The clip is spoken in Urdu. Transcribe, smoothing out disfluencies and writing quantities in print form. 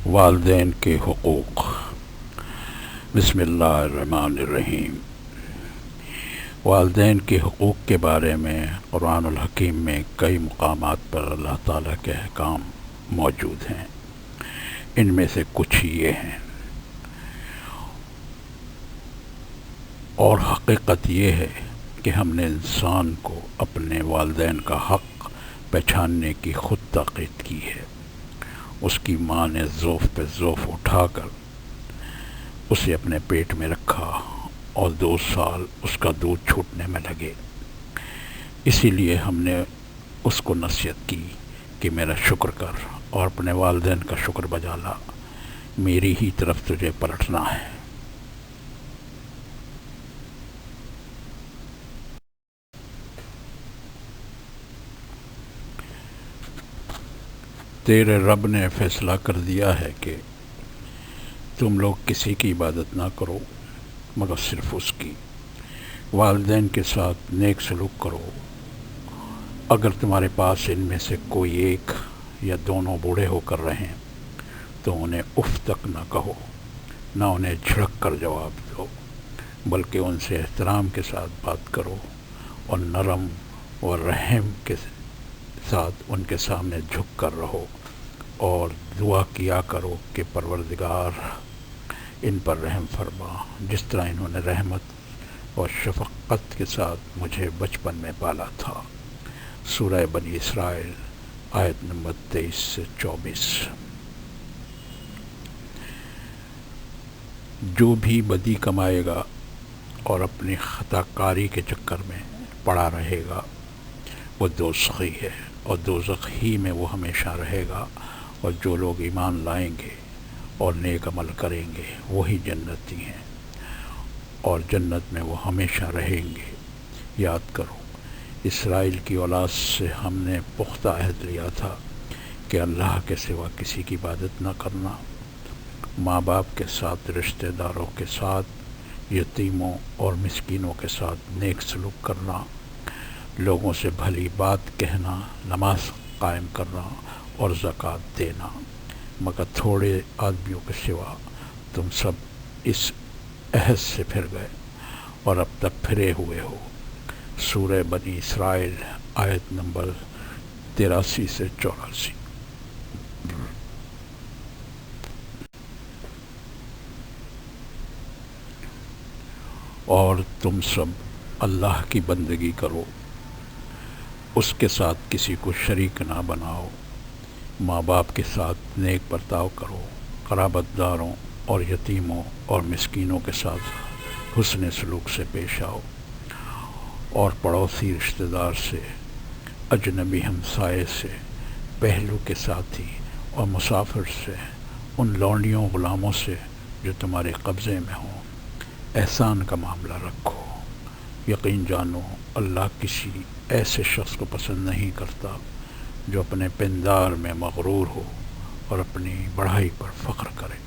والدین کے حقوق۔ بسم اللہ الرحمن الرحیم۔ والدین کے حقوق کے بارے میں قرآن الحکیم میں کئی مقامات پر اللہ تعالیٰ کے احکام موجود ہیں۔ ان میں سے کچھ یہ ہیں، اور حقیقت یہ ہے کہ ہم نے انسان کو اپنے والدین کا حق پہچاننے کی خود تاکید کی ہے۔ اس کی ماں نے ضعف پہ ضعف اٹھا کر اسے اپنے پیٹ میں رکھا اور 2 سال اس کا دودھ چھوٹنے میں لگے۔ اسی لیے ہم نے اس کو نصیحت کی کہ میرا شکر کر اور اپنے والدین کا شکر بجا لا، میری ہی طرف تجھے پلٹنا ہے۔ تیرے رب نے فیصلہ کر دیا ہے کہ تم لوگ کسی کی عبادت نہ کرو مگر صرف اس کی۔ والدین کے ساتھ نیک سلوک کرو۔ اگر تمہارے پاس ان میں سے کوئی ایک یا دونوں بوڑھے ہو کر رہیں تو انہیں اف تک نہ کہو، نہ انہیں جھڑک کر جواب دو، بلکہ ان سے احترام کے ساتھ بات کرو اور نرم و رحم کے ساتھ ان کے سامنے جھک کر رہو اور دعا کیا کرو کہ پروردگار ان پر رحم فرما، جس طرح انہوں نے رحمت اور شفقت کے ساتھ مجھے بچپن میں پالا تھا۔ سورہ بنی اسرائیل آیت نمبر 23 سے 24۔ جو بھی بدی کمائے گا اور اپنی خطا کاری کے چکر میں پڑا رہے گا وہ دوزخی ہے، اور دوزخ ہی میں وہ ہمیشہ رہے گا، اور جو لوگ ایمان لائیں گے اور نیک عمل کریں گے وہی جنتی ہیں، اور جنت میں وہ ہمیشہ رہیں گے۔ یاد کرو، اسرائیل کی اولاد سے ہم نے پختہ عہد لیا تھا کہ اللہ کے سوا کسی کی عبادت نہ کرنا، ماں باپ کے ساتھ، رشتہ داروں کے ساتھ، یتیموں اور مسکینوں کے ساتھ نیک سلوک کرنا، لوگوں سے بھلی بات کہنا، نماز قائم کرنا اور زکوٰۃ دینا، مگر تھوڑے آدمیوں کے سوا تم سب اس عہد سے پھر گئے اور اب تک پھرے ہوئے ہو۔ سورہ بنی اسرائیل آیت نمبر 83 سے 84۔ اور تم سب اللہ کی بندگی کرو، اس کے ساتھ کسی کو شریک نہ بناؤ، ماں باپ کے ساتھ نیک برتاؤ کرو، قرابت داروں اور یتیموں اور مسکینوں کے ساتھ حسن سلوک سے پیش آؤ، اور پڑوسی رشتہ دار سے، اجنبی ہمسائے سے، پہلو کے ساتھی اور مسافر سے، ان لونڈیوں غلاموں سے جو تمہارے قبضے میں ہوں، احسان کا معاملہ رکھو۔ یقین جانو اللہ کسی ایسے شخص کو پسند نہیں کرتا جو اپنے پندار میں مغرور ہو اور اپنی بڑائی پر فخر کرے۔